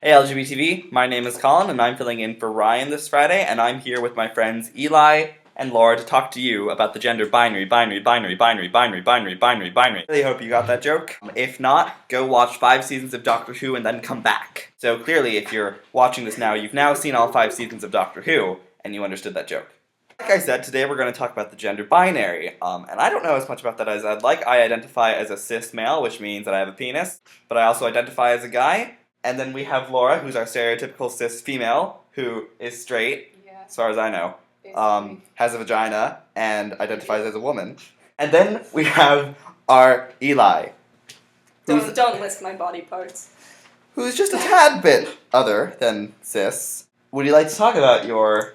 Hey LGBTV, my name is Colin and I'm filling in for Ryan this Friday, and I'm here with my friends Eli and Laura to talk to you about the gender binary. Really hope you got that joke. If not, go watch 5 seasons of Doctor Who and then come back. So clearly, if you're watching this now, you've now seen all 5 seasons of Doctor Who, and you understood that joke. Like I said, today we're going to talk about the gender binary, and I don't know as much about that as I'd like. I identify as a cis male, which means that I have a penis, but I also identify as a guy. And then we have Laura, who's our stereotypical cis female, who is straight, as far as I know, has a vagina, and identifies as a woman. And then we have our Eli. Don't list my body parts. Who's just a tad bit other than cis. Would you like to talk about your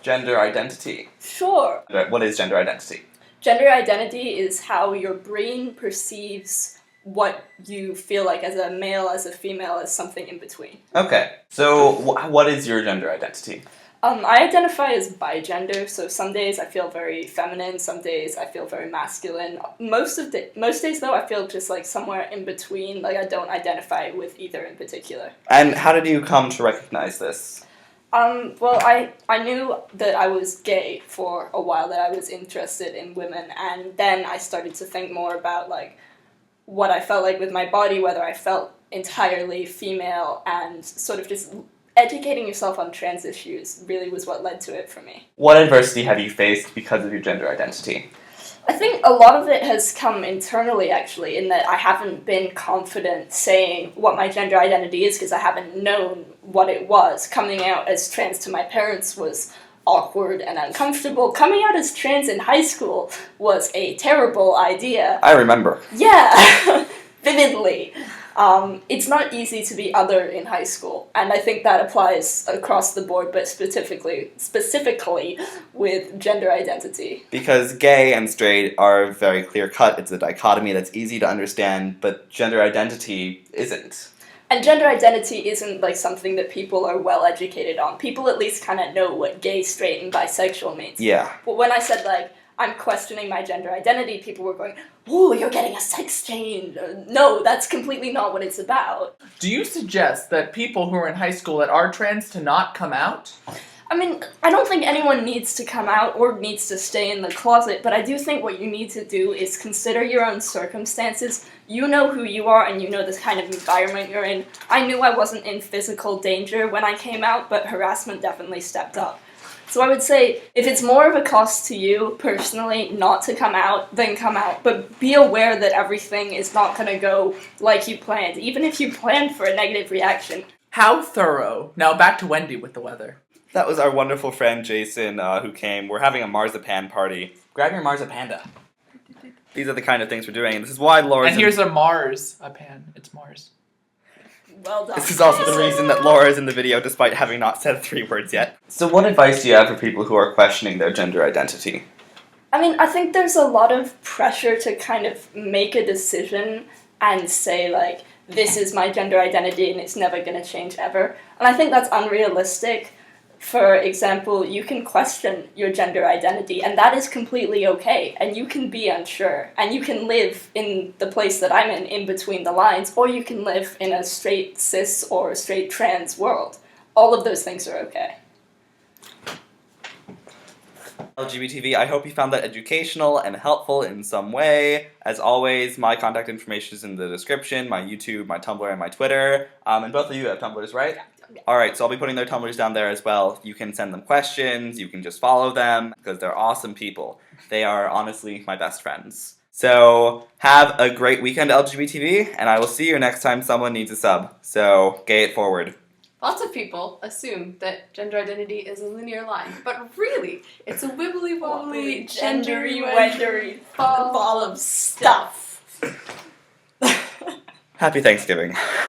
gender identity? Sure. What is gender identity? Gender identity is how your brain perceives what you feel like as a male, as a female, as something in between. Okay, so what is your gender identity? I identify as bigender, so some days I feel very feminine, some days I feel very masculine. Most days though I feel just like somewhere in between, like I don't identify with either in particular. And how did you come to recognize this? Well, I knew that I was gay for a while, that I was interested in women, and then I started to think more about like what I felt like with my body, whether I felt entirely female, and sort of just educating yourself on trans issues really was what led to it for me. What adversity have you faced because of your gender identity? I think a lot of it has come internally, actually, in that I haven't been confident saying what my gender identity is because I haven't known what it was. Coming out as trans to my parents was awkward and uncomfortable. Coming out as trans in high school was a terrible idea. I remember. Yeah, vividly. It's not easy to be other in high school, and I think that applies across the board, but specifically with gender identity. Because gay and straight are very clear-cut. It's a dichotomy that's easy to understand, but gender identity isn't. And gender identity isn't like something that people are well educated on. People at least kind of know what gay, straight, and bisexual means. Yeah. But when I said like, I'm questioning my gender identity, people were going, ooh, you're getting a sex change. No, that's completely not what it's about. Do you suggest that people who are in high school that are trans to not come out? I mean, I don't think anyone needs to come out or needs to stay in the closet, but I do think what you need to do is consider your own circumstances. You know who you are and you know the kind of environment you're in. I knew I wasn't in physical danger when I came out, but harassment definitely stepped up. So I would say, if it's more of a cost to you, personally, not to come out, then come out. But be aware that everything is not going to go like you planned, even if you planned for a negative reaction. How thorough. Now back to Wendy with the weather. That was our wonderful friend Jason who came. We're having a marzipan party. Grab your marzipanda. These are the kind of things we're doing, and this is why Laura's... And here's a Mars, a pan. It's Mars. Well done. This is also the reason that Laura is in the video, despite having not said 3 words yet. So what advice do you have for people who are questioning their gender identity? I mean, I think there's a lot of pressure to kind of make a decision and say, like, this is my gender identity and it's never going to change ever. And I think that's unrealistic. For example, you can question your gender identity, and that is completely okay, and you can be unsure, and you can live in the place that I'm in between the lines, or you can live in a straight cis or a straight trans world. All of those things are okay. LGBTV, I hope you found that educational and helpful in some way. As always, my contact information is in the description, my YouTube, my Tumblr, and my Twitter. And both of you have Tumblrs, right? Yeah. Alright, so I'll be putting their Tumblrs down there as well. You can send them questions, you can just follow them, because they're awesome people. They are honestly my best friends. So, have a great weekend, LGBTV, and I will see you next time someone needs a sub. So, gay it forward. Lots of people assume that gender identity is a linear line, but really, it's a wibbly wobbly, gendery wendery ball of stuff. Happy Thanksgiving.